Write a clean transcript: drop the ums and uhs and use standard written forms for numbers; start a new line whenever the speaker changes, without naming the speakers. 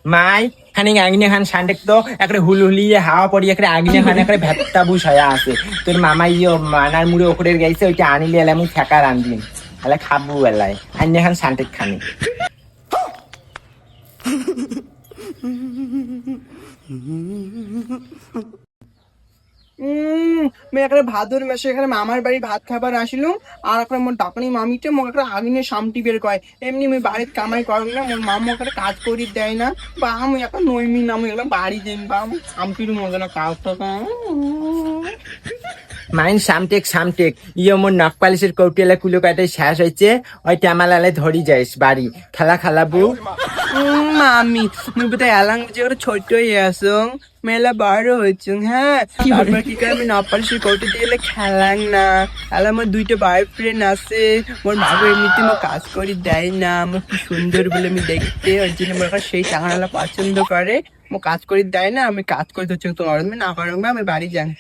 মাই খানি আগুনে খান সান্ডেক তো একটা হুলহুলিয়ে হাওয়া পড়ি একটা আগুনে খান একটা ভেত্তা বুস হয়ে আছে তোর মামাই মানার মুড়ে ওপরে গেছে ওইটা আনিলে এলে আমি ঠেকা রান্ধিম এলে খাবো এলাই আইনে খান সান্ডেক খানি
আমি একটা ভাদর মাসে এখানে মামার বাড়ি ভাত খাবার আসিলুম আর একটা মোর ডাকনি মামিতে মোক একটা আগুনে সামটি বের কয় এমনি আমি বাড়ির কামাই করুম না মোর মামা একটা কাজ করি দেয় না বা আমি একটা নইমি নাম এগুলো বাড়ি দিন বা আমি সামটির মতো না কাজ টাকা
মাইন সামটেক মোর নখ পালিশের কৌটিয়ালা কুলো কাটাই শেষ হয়েছে ওই টেমালালে ধরি যাইস বাড়ি খেলা খেলাবো
মামি মুই বোধহয় এলাং যে ওটা ছোট হয়ে আসো মেলা বড় হয়েছ হ্যাঁ তারপর কি করে আমি নপালিশের কৌটি দিয়ে খেলাং না তাহলে আমার দুইটা বয়ফ্রেন্ড আছে মোর মাগো এমনিতে আমার কাজ করি দেয় না আমার কি সুন্দর বলে আমি দেখতে ওই জন্য আমার কাছে সেই টাকাটা পছন্দ করে কাজ করি দেয় না আমি কাজ করতে হচ্ছে তোমার না করুন আমি বাড়ি যাই